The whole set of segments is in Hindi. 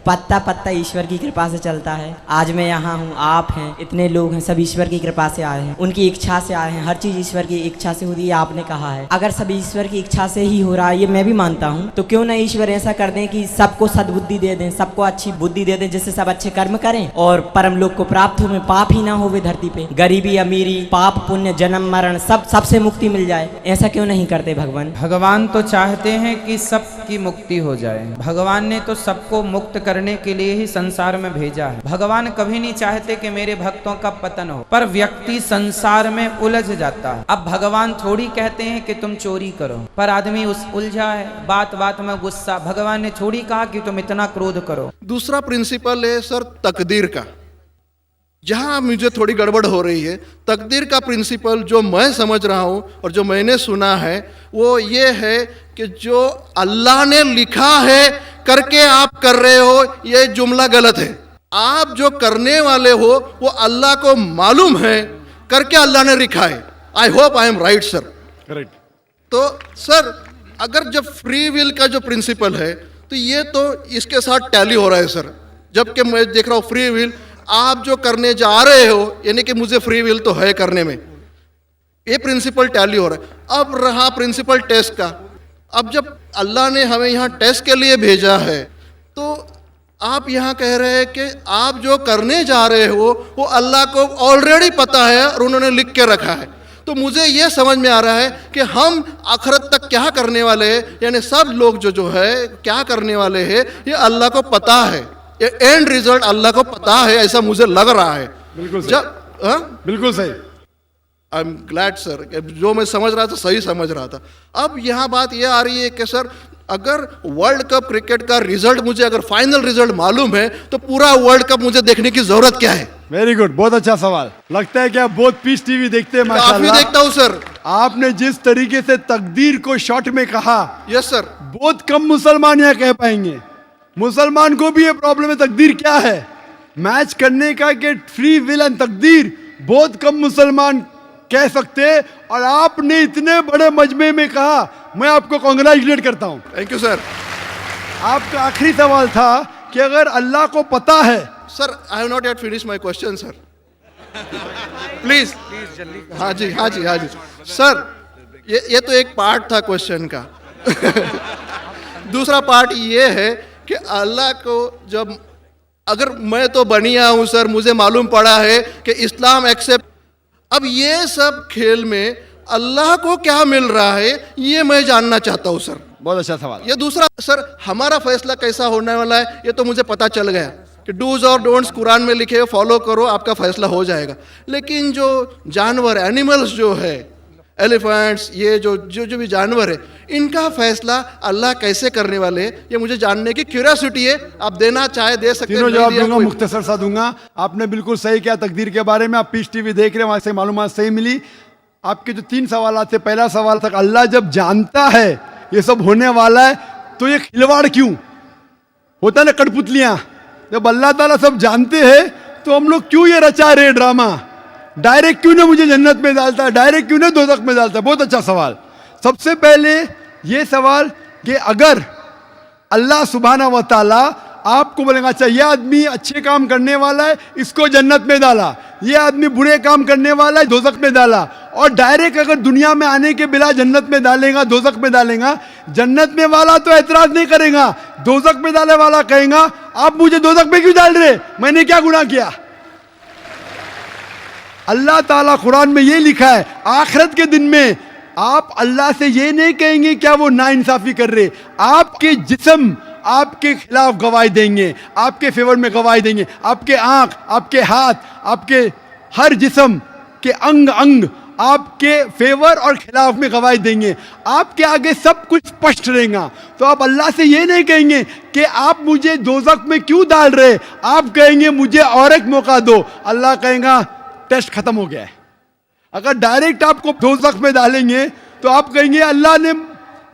पत्ता पत्ता ईश्वर की कृपा से चलता है। आज मैं यहाँ हूँ, आप हैं, इतने लोग हैं, सब ईश्वर की कृपा से आए हैं, उनकी इच्छा से आए हैं। हर चीज़ ईश्वर की इच्छा से होती है, आपने कहा है। अगर सब ईश्वर की इच्छा से ही हो रहा है, ये मैं भी मानता हूँ, तो क्यों ना ईश्वर ऐसा कर दें कि सबको सद्बुद्धि दे दें, सबको अच्छी बुद्धि दे दें, जिससे सब अच्छे कर्म करें और परम लोक को प्राप्त हो, में पाप ही ना हो धरती पे। गरीबी अमीरी, पाप पुण्य, जन्म मरण, सबसे मुक्ति मिल जाए। ऐसा क्यों नहीं करते भगवान? भगवान तो चाहते हैं कि सबकी मुक्ति हो जाए। भगवान ने तो सबको मुक्त करने के लिए ही संसार में भेजा है। भगवान कभी नहीं चाहते कि मेरे भक्तों का पतन हो, पर व्यक्ति संसार में उलझ जाता है। अब भगवान थोड़ी कहते हैं कि तुम चोरी करो, पर आदमी उस उलझा है, बात बात में गुस्सा। भगवान ने थोड़ी कहा कि तुम इतना क्रोध करो। दूसरा प्रिंसिपल है सर तकदीर का, जहां मुझे थोड़ी गड़बड़ हो रही है। तकदीर का प्रिंसिपल जो मैं समझ रहा हूं और जो मैंने सुना है वो ये है कि जो अल्लाह ने लिखा है करके आप कर रहे हो, ये जुमला गलत है। आप जो करने वाले हो वो अल्लाह को मालूम है करके अल्लाह ने लिखा है। I hope I am right sir. Correct. तो सर अगर जब फ्री विल का जो प्रिंसिपल है तो ये तो इसके साथ टैली हो रहा है सर। जबकि मैं देख रहा हूँ फ्री विल आप जो करने जा रहे हो, यानी कि मुझे फ्री विल तो है करने में, ये प्रिंसिपल टैली हो रहा है। अब रहा प्रिंसिपल टेस्ट का। अब जब अल्लाह ने हमें यहाँ टेस्ट के लिए भेजा है तो आप यहाँ कह रहे हैं कि आप जो करने जा रहे हो वो अल्लाह को ऑलरेडी पता है और उन्होंने लिख के रखा है। तो मुझे ये समझ में आ रहा है कि हम आखिरत तक क्या करने वाले हैं, यानी सब लोग जो है क्या करने वाले हैं ये अल्लाह को पता है। ये एंड रिजल्ट अल्लाह को पता है, ऐसा मुझे लग रहा है। बिल्कुल सही। बिल्कुल सही। आई एम ग्लैड सर, जो मैं समझ रहा था सही समझ रहा था। अब यहाँ बात ये आ रही है कि सर अगर वर्ल्ड कप क्रिकेट का रिजल्ट मुझे अगर फाइनल रिजल्ट मालूम है तो पूरा वर्ल्ड कप मुझे देखने की जरूरत क्या है? वेरी गुड, बहुत अच्छा सवाल। लगता है कि आप बहुत पीस टीवी देखते हैं। काफी देखता हूँ सर। आपने जिस तरीके से तकदीर को शॉर्ट में कहा, यस सर, बहुत कम मुसलमान यहाँ कह पाएंगे। मुसलमान को भी ये प्रॉब्लम है तकदीर क्या है, मैच करने का कि फ्री विल एंड तकदीर बहुत कम मुसलमान कह सकते। और आपने इतने बड़े मजमे में कहा, मैं आपको कांग्रेचुलेट करता हूं। Thank you sir. आपका आखिरी सवाल था कि अगर अल्लाह को पता है। Sir I have not yet finish my question sir, please जल्दी। हाँ जी हाँ जी हाँ जी सर, ये तो एक पार्ट था क्वेश्चन का। दूसरा पार्ट ये है कि अल्लाह को जब अगर मैं तो बनिया हूं सर, मुझे मालूम पड़ा है कि इस्लाम एक्सेप्ट, अब ये सब खेल में अल्लाह को क्या मिल रहा है ये मैं जानना चाहता हूं सर। बहुत अच्छा सवाल। ये दूसरा सर, हमारा फैसला कैसा होने वाला है ये तो मुझे पता चल गया कि डूज और डोंट्स कुरान में लिखे, फॉलो करो आपका फैसला हो जाएगा। लेकिन जो जानवर एनिमल्स जो है, एलिफेंट्स, ये जो भी जानवर है, इनका फैसला अल्लाह कैसे करने वाले हैं ये मुझे जानने की क्यूरियोसिटी है। आप देना चाहे दे सकते हैं। तीनों जवाब दूंगा, मुख्तसर सा दूंगा। आपने बिल्कुल सही किया तकदीर के बारे में। आप पीस टीवी देख रहे हैं, वहां से मालूमात सही मिली। आपके जो 3 सवाल थे, पहला सवाल था अल्लाह जब जानता है ये सब होने वाला है तो ये खिलवाड़ क्यों होता है ना, कठपुतलियां। जब अल्लाह ताला सब जानते हैं तो हम लोग क्यों ये रचा रहे ड्रामा? डायरेक्ट क्यों ना मुझे जन्नत में डालता है, डायरेक्ट क्यों ना दोज़ख में डालता है? बहुत अच्छा सवाल। सबसे पहले ये सवाल कि अगर अल्लाह सुब्हाना व तआला आपको बोलेगा अच्छा ये आदमी अच्छे काम करने वाला है, इसको जन्नत में डाला, ये आदमी बुरे काम करने वाला है, दोज़ख में डाला, और डायरेक्ट अगर दुनिया में आने के बिना जन्नत में डालेगा, दोज़ख में डालेगा, जन्नत में वाला तो एतराज नहीं करेगा, दोज़ख में डाले वाला कहेगा आप मुझे दोज़ख में क्यों डाल रहे, मैंने क्या गुनाह किया? अल्लाह ताला कुरान में ये लिखा है आखिरत के दिन में आप अल्लाह से ये नहीं कहेंगे क्या वो नाइंसाफी कर रहे, आपके जिस्म आपके खिलाफ गवाही देंगे, आपके फेवर में गवाही देंगे, आपके आंख, आपके हाथ, आपके हर जिस्म के अंग अंग आपके फेवर और खिलाफ में गवाही देंगे। आपके आगे सब कुछ स्पष्ट रहेगा। तो आप अल्लाह से ये नहीं कहेंगे कि आप मुझे दोज़ख में क्यों डाल रहे, आप कहेंगे मुझे और एक मौका दो। अल्लाह कहेगा टेस्ट खत्म हो गया है। अगर डायरेक्ट आपको दोज़ख में डालेंगे तो आप कहेंगे अल्लाह ने,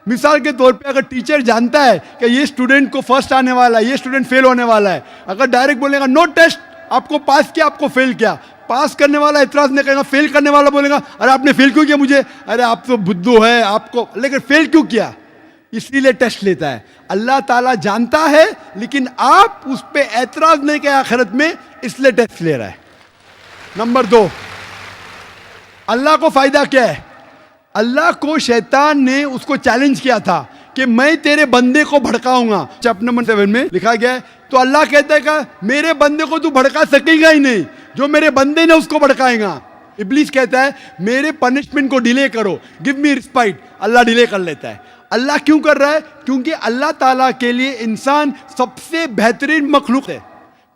मिसाल के तौर पे अगर टीचर जानता है कि ये स्टूडेंट को फर्स्ट आने वाला है, ये स्टूडेंट फेल होने वाला है, अगर डायरेक्ट बोलेगा नो टेस्ट, आपको पास किया आपको फेल किया, पास करने वाला एतराज नहीं करेगा, फेल करने वाला बोलेगा अरे आपने फेल क्यों किया मुझे, अरे आप तो बुद्धू है आपको, लेकिन फेल क्यों किया? इसीलिए टेस्ट लेता है। अल्लाह ताला जानता है लेकिन आप उस पे एतराज नहीं किया आखिरत में, इसलिए टेस्ट ले रहा है। नंबर 2, अल्लाह को फायदा क्या है? अल्लाह को शैतान ने उसको चैलेंज किया था कि मैं तेरे बंदे को भड़काऊंगा। चैप्टर नंबर 7 में लिखा गया है। तो अल्लाह कहता है कि मेरे बंदे को तू भड़का सकेगा ही नहीं, जो मेरे बंदे ने उसको भड़काएगा। इब्लीस कहता है मेरे पनिशमेंट को डिले करो, गिव मी रिस्पाइट। अल्लाह डिले कर लेता है। अल्लाह क्यों कर रहा है? क्योंकि अल्लाह ताला के लिए इंसान सबसे बेहतरीन मखलूक है,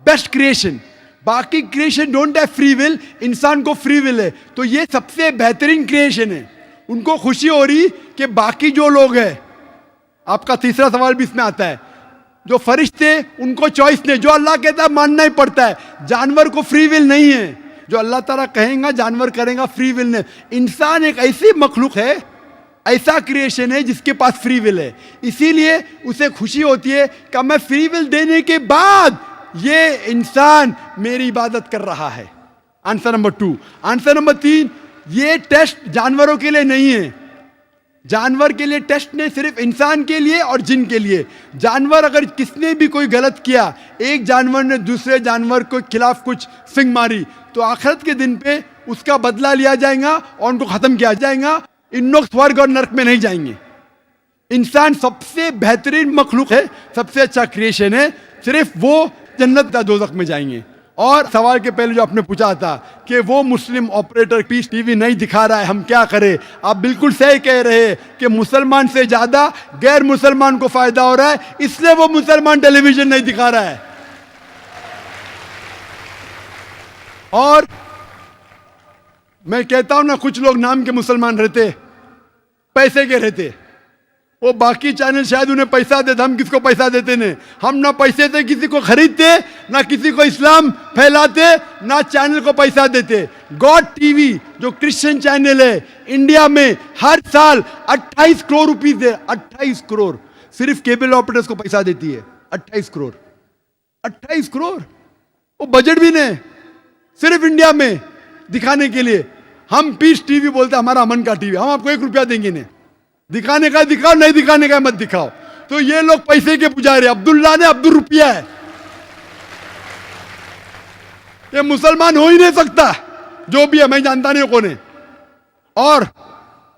बेस्ट क्रिएशन। बाकी creation don't have free will, इंसान को फ्री विल है। तो ये सबसे बेहतरीन क्रिएशन है। उनको खुशी हो रही कि बाकी जो लोग हैं, आपका तीसरा सवाल भी इसमें आता है, जो फरिश्ते उनको चॉइस नहीं, जो अल्लाह कहता है मानना ही पड़ता है। जानवर को फ्री विल नहीं है, जो अल्लाह ताला कहेगा जानवर करेगा, फ्री विल नहीं। इंसान एक ऐसी मखलूक है, ऐसा क्रिएशन है जिसके पास फ्री विल है। इसीलिए उसे खुशी होती है कि मैं फ्री विल देने के बाद ये इंसान मेरी इबादत कर रहा है। Answer number 2। आंसर नंबर 3, ये टेस्ट जानवरों के लिए नहीं है। जानवर के लिए टेस्ट नहीं, सिर्फ इंसान के लिए और जिन के लिए। जानवर अगर किसने भी कोई गलत किया, एक जानवर ने दूसरे जानवर के खिलाफ कुछ सिंग मारी, तो आखिरत के दिन पे उसका बदला लिया जाएगा और उनको खत्म किया जाएगा। इन लोग स्वर्ग और नरक में नहीं जाएंगे। इंसान सबसे बेहतरीन मखलूक है, सबसे अच्छा क्रिएशन है। सिर्फ वो जन्नत या दोज़ख में जाएंगे। और सवाल के पहले जो आपने पूछा था कि वो मुस्लिम ऑपरेटर पीस टीवी नहीं दिखा रहा है, हम क्या करें? आप बिल्कुल सही कह रहे हैं कि मुसलमान से ज्यादा गैर मुसलमान को फायदा हो रहा है, इसलिए वो मुसलमान टेलीविजन नहीं दिखा रहा है। और मैं कहता हूं ना, कुछ लोग नाम के मुसलमान रहते, पैसे के रहते, वो बाकी चैनल शायद उन्हें पैसा देते, हम किसको पैसा देते नहीं। हम ना पैसे से किसी को खरीदते, ना किसी को इस्लाम फैलाते, ना चैनल को पैसा देते। गॉड टीवी जो क्रिश्चियन चैनल है, इंडिया में हर साल 28 करोड़ रुपीस दे, 28 करोड़ सिर्फ केबल ऑपरेटर्स को पैसा देती है। 28 करोड़, 28 करोड़ वो बजट भी नहीं, सिर्फ इंडिया में दिखाने के लिए। हम पीस टीवी बोलते हमारा अमन का टीवी, हम आपको 1 रुपया देंगे नहीं। दिखाने का दिखाओ, नहीं दिखाने का मत दिखाओ। तो ये लोग पैसे के पुजारी, अब्दुल्ला ने अब्दुल रुपया है। ये मुसलमान हो ही नहीं सकता, जो भी है, मैं जानता नहीं कौन है। और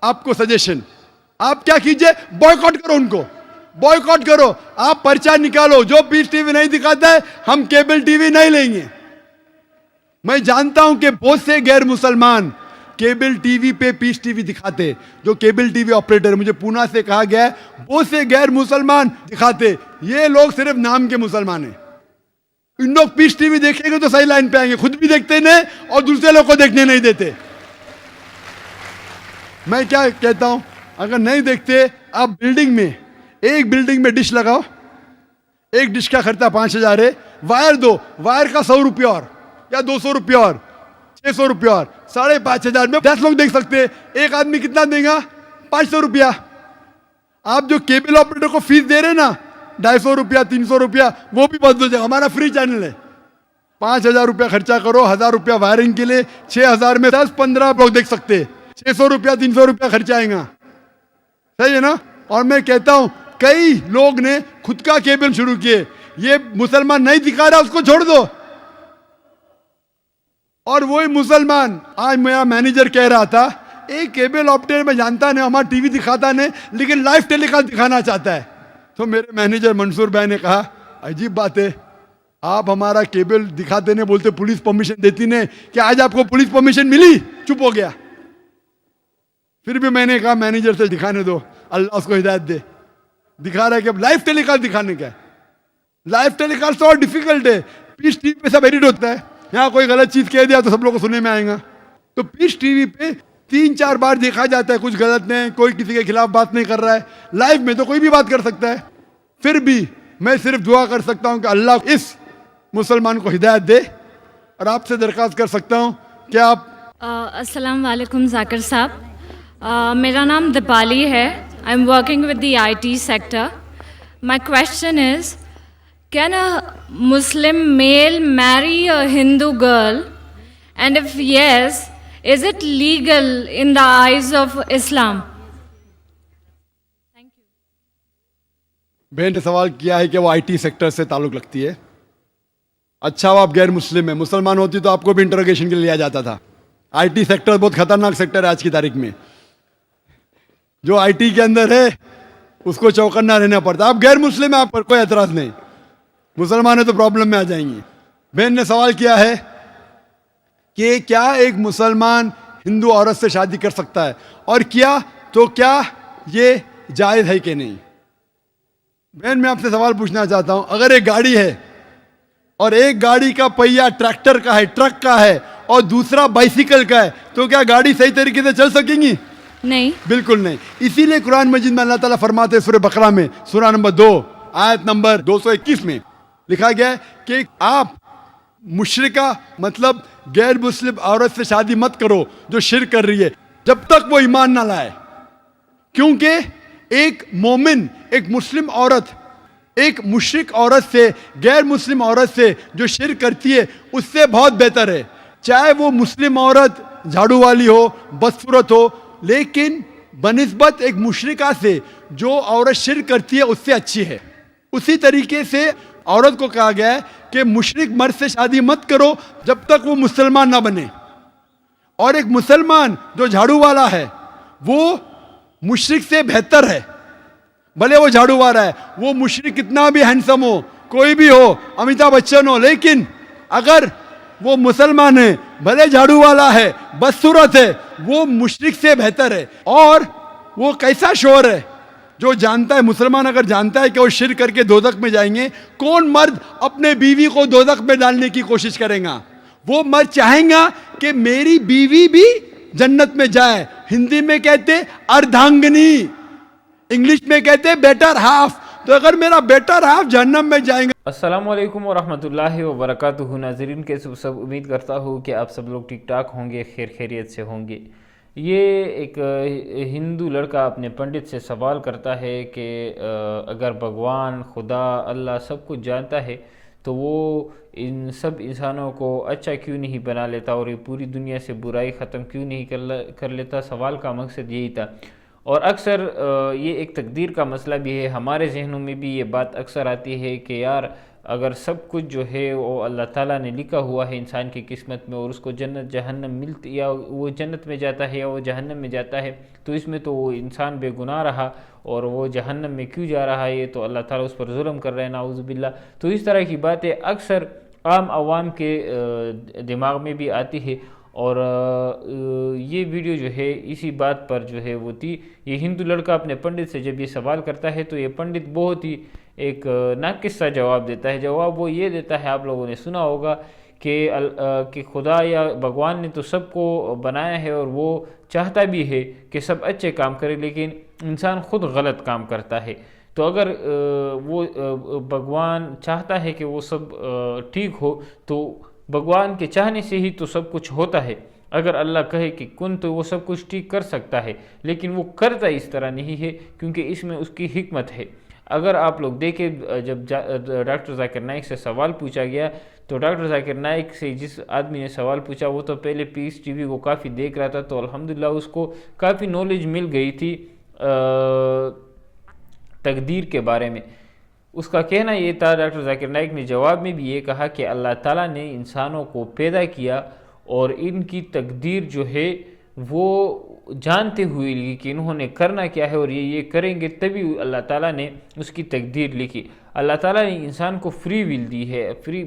आपको सजेशन, आप क्या कीजिए, बॉयकॉट करो उनको, बॉयकॉट करो। आप पर्चा निकालो, जो पीस टीवी नहीं दिखाता है हम केबल टीवी नहीं लेंगे। मैं जानता हूं कि बहुत से गैर मुसलमान केबल टीवी पे पीस टीवी दिखाते, जो केबल टीवी ऑपरेटर, मुझे पूना से कहा गया है, बहुत से गैर मुसलमान दिखाते। ये लोग सिर्फ नाम के मुसलमान हैं। इन लोग पीस टीवी देखेंगे तो सही लाइन पे आएंगे, खुद भी देखते नहीं और दूसरे लोग को देखने नहीं देते। मैं क्या कहता हूं, अगर नहीं देखते, आप बिल्डिंग में, एक बिल्डिंग में डिश लगाओ, एक डिश का खर्चा 5,000 है, वायर दो, वायर का 100 रुपया और या 200 रुपया और 600 रुपया और 5,500 में 10 लोग देख सकते हैं। एक आदमी कितना देगा? 500 रुपया। आप जो केबल ऑपरेटर को फीस दे रहे हैं ना, 250 रुपया 300 रुपया, वो भी बंद हो जाएगा। हमारा फ्री चैनल है। 5,000 रुपया खर्चा करो, 1,000 रुपया वायरिंग के लिए, 6,000 में 10-15 लोग देख सकते हैं। 600 रुपया 300 रुपया खर्चा आएगा, सही है ना? और मैं कहता हूं कई लोग ने खुद का केबल शुरू किए, ये मुसलमान नहीं दिखा रहा, उसको छोड़ दो। और वही मुसलमान, आज मेरा मैनेजर कह रहा था, एक केबल ऑपरेटर में जानता नहीं, हमारा टीवी दिखाता नहीं, लेकिन लाइव टेलीकास्ट दिखाना चाहता है। तो मेरे मैनेजर मंसूर भाई ने कहा, अजीब बात है, आप हमारा केबल दिखाते नहीं, बोलते पुलिस परमिशन देती नहीं, कि आज आपको पुलिस परमिशन मिली? चुप हो गया। फिर भी मैंने कहा मैनेजर से दिखाने दो, अल्लाह उसको हिदायत दे। दिखा रहा है कि अब लाइव टेलीकास्ट दिखाने का है। लाइव टेलीकास्ट तो और डिफिकल्ट है, पीस टीवी पे सब एडिट होता है, यहाँ कोई गलत चीज कह दिया तो सब लोगों को सुनने में आएगा। तो पीस टीवी पे 3-4 बार देखा जाता है, कुछ गलत नहीं, कोई किसी के खिलाफ बात नहीं कर रहा है। लाइव में तो कोई भी बात कर सकता है। फिर भी मैं सिर्फ दुआ कर सकता हूँ कि अल्लाह इस मुसलमान को हिदायत दे, और आपसे दरख्वास्त कर सकता हूँ कि आप अस्सलाम वालेकुम जाकिर साहब, मेरा नाम दीपाली है। I am working with the IT sector. My question is, can a Muslim male marry a Hindu girl, and if yes, is it legal in the eyes of Islam? Thank you. बहन ने सवाल किया है कि वो आईटी सेक्टर से ताल्लुक़ रखती है। अच्छा वो आप गैर मुस्लिम है, मुसलमान होती तो आपको भी इंटरोगेशन के लिए लिया जाता था। आईटी सेक्टर बहुत खतरनाक सेक्टर है आज की तारीख में। जो आईटी के अंदर है उसको चौकन्ना रहना पड़ता है। आप गैर मुस्लिम है, आप पर कोई एतराज़ नहीं, मुसलमान है तो प्रॉब्लम में आ जाएंगे। बहन ने सवाल किया है कि क्या एक मुसलमान हिंदू औरत से शादी कर सकता है, और क्या तो क्या ये जायज़ है कि नहीं। बहन मैं आपसे सवाल पूछना चाहता हूं, अगर एक गाड़ी है और एक गाड़ी का पहिया ट्रैक्टर का है, ट्रक का है, और दूसरा बाइसिकल का है, तो क्या गाड़ी सही तरीके से चल सकेंगी? नहीं। बिल्कुल नहीं। इसीलिए कुरान मजीद में अल्लाह ताला फरमाते हैं सूरह बकरा में, सूरह नंबर 2 आयत नंबर 221 में लिखा गया है कि आप मुशरिका मतलब गैर मुस्लिम औरत से शादी मत करो जो शिर्क कर रही है, जब तक वो ईमान ना लाए। क्योंकि एक मोमिन, एक मुस्लिम औरत एक मुशरिक औरत से, गैर मुस्लिम औरत से जो शिर्क करती है उससे बहुत बेहतर है। चाहे वो मुस्लिम औरत झाड़ू वाली हो, बदसूरत हो, लेकिन बनिस्बत एक मुशरिका से जो औरत शिर्क करती है उससे अच्छी है। उसी तरीके से औरत को कहा गया है कि मुशरिक मर्द से शादी मत करो जब तक वो मुसलमान ना बने। और एक मुसलमान जो झाड़ू वाला है वो मुशरिक से बेहतर है, भले वो झाड़ू वाला है, वो मुशरिक कितना भी हैंडसम हो, कोई भी हो, अमिताभ बच्चन हो, लेकिन अगर वो मुसलमान है, भले झाड़ू वाला है, बदसूरत है, वो मुशरिक से बेहतर है। और वो कैसा शोर है जो जानता है, मुसलमान अगर जानता है कि वो शिर्क करके दोज़ख में जाएंगे, कौन मर्द अपने बीवी को दोज़ख में डालने की कोशिश करेगा? वो मर्द चाहेगा कि मेरी बीवी भी जन्नत में जाए। हिंदी में कहते अर्धांगिनी, इंग्लिश में कहते बेटर हाफ। तो अगर मेरा बेटर हाफ जहन्नम में जाएगा। अस्सलाम वालेकुम वरहमतुल्लाहि वबरकातुहू। नाज़रीन कैसे सब, उम्मीद करता हूँ कि आप सब लोग ठीक ठाक होंगे, खैर खैरियत से होंगे। ये एक हिंदू लड़का अपने पंडित से सवाल करता है कि अगर भगवान, खुदा, अल्लाह सब कुछ जानता है तो वो इन सब इंसानों को अच्छा क्यों नहीं बना लेता और ये पूरी दुनिया से बुराई ख़त्म क्यों नहीं कर लेता। सवाल का मकसद यही था। और अक्सर ये एक तकदीर का मसला भी है, हमारे जहनों में भी ये बात अक्सर आती है कि यार अगर सब कुछ जो है वो अल्लाह ताला ने लिखा हुआ है इंसान की किस्मत में और उसको जन्नत जहन्नम मिलती, या वो जन्नत में जाता है या वो जहन्नम में जाता है, तो इसमें तो वो इंसान बेगुनाह रहा और वो जहन्नम में क्यों जा रहा है, तो अल्लाह ताला उस पर जुल्म कर रहे हैं, नाउज़ुबिल्लाह। तो इस तरह की बातें अक्सर आम आवाम के दिमाग में भी आती है। और ये वीडियो जो है इसी बात पर जो है वो थी। ये हिंदू लड़का अपने पंडित से जब ये सवाल करता है तो ये पंडित बहुत ही एक नाक़िस सा जवाब देता है। जवाब वो ये देता है, आप लोगों ने सुना होगा कि खुदा या भगवान ने तो सबको बनाया है और वो चाहता भी है कि सब अच्छे काम करे, लेकिन इंसान खुद गलत काम करता है। तो अगर वो भगवान चाहता है कि वो सब ठीक हो तो भगवान के चाहने से ही तो सब कुछ होता है। अगर अल्लाह कहे कि कुन, तो वो सब कुछ ठीक कर सकता है, लेकिन वो करता इस तरह नहीं है क्योंकि इसमें उसकी हिकमत है। अगर आप लोग देखें, जब डॉक्टर जाकिर नाइक से सवाल पूछा गया तो डॉक्टर जाकिर नाइक से जिस आदमी ने सवाल पूछा वो तो पहले पीस टीवी को काफ़ी देख रहा था, तो अल्हम्दुलिल्लाह उसको काफ़ी नॉलेज मिल गई थी तकदीर के बारे में। उसका कहना ये था, डॉक्टर जाकिर नाइक ने जवाब में भी ये कहा कि अल्लाह ताला ने इंसानों को पैदा किया और इनकी तकदीर जो है वो जानते हुए लिखी कि इन्होंने करना क्या है और ये करेंगे, तभी अल्लाह ताला ने उसकी तकदीर लिखी। अल्लाह ताला ने इंसान को फ्री विल दी है, फ्री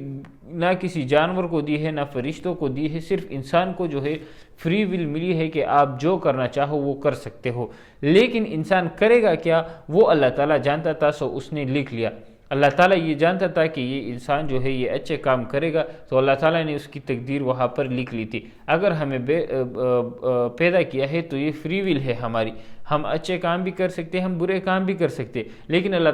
ना किसी जानवर को दी है ना फरिश्तों को दी है, सिर्फ इंसान को जो है फ्री विल मिली है कि आप जो करना चाहो वो कर सकते हो। लेकिन इंसान करेगा क्या वो अल्लाह ताला जानता था, सो उसने लिख लिया। अल्लाह ताला ये जानता था कि ये इंसान जो है ये अच्छे काम करेगा, तो अल्लाह ताला ने उसकी तकदीर वहाँ पर लिख ली थी। अगर हमें पैदा किया है तो ये फ्री विल है हमारी, हम अच्छे काम भी कर सकते हैं, हम बुरे काम भी कर सकते हैं, लेकिन अल्लाह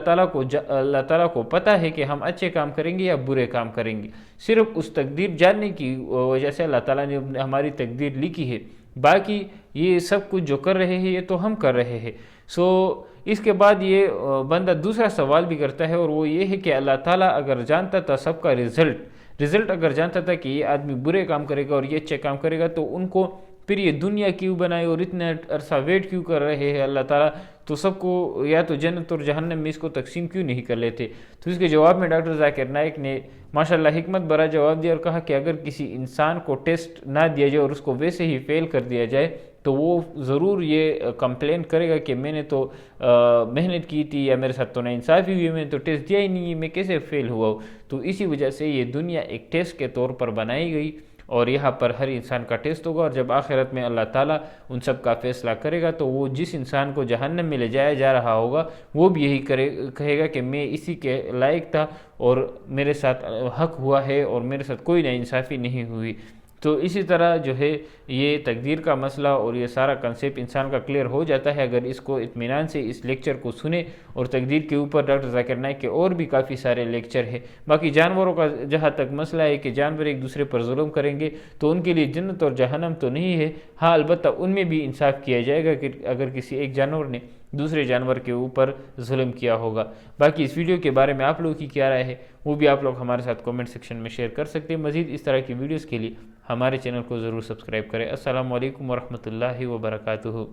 ताला को पता है कि हम अच्छे काम करेंगे या बुरे काम करेंगे। सिर्फ उस तकदीर जानने की वजह से अल्लाह ताला ने हमारी तकदीर लिखी है। बाकी ये सब कुछ जो कर रहे हैं ये तो हम कर रहे हैं। सो इसके बाद ये बंदा दूसरा सवाल भी करता है और वो ये है कि अल्लाह ताला अगर जानता था सबका रिज़ल्ट अगर जानता था कि ये आदमी बुरे काम करेगा और ये अच्छे काम करेगा, तो उनको फिर ये दुनिया क्यों बनाई और इतना अरसा वेट क्यों कर रहे हैं अल्लाह ताला, तो सबको या तो जन्नत और जहन्नम में इसको तकसीम क्यों नहीं कर लेते। तो इसके जवाब में डॉक्टर जाकिर नाइक ने माशाल्लाह हिकमत भरा जवाब दिया और कहा कि अगर किसी इंसान को टेस्ट ना दिया जाए और उसको वैसे ही फेल कर दिया जाए तो वो ज़रूर ये कंप्लेन करेगा कि मैंने तो मेहनत की थी या मेरे साथ तो नाइंसाफ़ी हुई, मैंने तो टेस्ट दिया ही नहीं, मैं कैसे फेल हुआ हूँ। तो इसी वजह से ये दुनिया एक टेस्ट के तौर पर बनाई गई और यहाँ पर हर इंसान का टेस्ट होगा और जब आखिरत में अल्लाह ताला उन सब का फैसला करेगा तो वो जिस इंसान को जहन्नम में ले जाया जा रहा होगा वो भी यही कहेगा कि मैं इसी के लायक था और मेरे साथ हक हुआ है और मेरे साथ कोई नाइंसाफ़ी नहीं हुई। तो इसी तरह जो है ये तकदीर का मसला और ये सारा कंसेप्ट इंसान का क्लियर हो जाता है अगर इसको इत्मीनान से इस लेक्चर को सुने। और तकदीर के ऊपर डॉक्टर जाकिर नाइक के और भी काफ़ी सारे लेक्चर है। बाकी जानवरों का जहाँ तक मसला है कि जानवर एक दूसरे पर जुल्म करेंगे तो उनके लिए जन्नत और जहन्नम तो नहीं है, हाँ अलबत्ता उनमें भी इंसाफ किया जाएगा कि अगर किसी एक जानवर ने दूसरे जानवर के ऊपर जुल्म किया होगा। बाकी इस वीडियो के बारे में आप लोगों की क्या राय है वो भी आप लोग हमारे साथ कमेंट सेक्शन में शेयर कर सकते हैं। मज़ीद इस तरह की वीडियोस के लिए हमारे चैनल को ज़रूर सब्सक्राइब करें। अस्सलामु अलैकुम वरहमतुल्लाहि वबरकातुहू।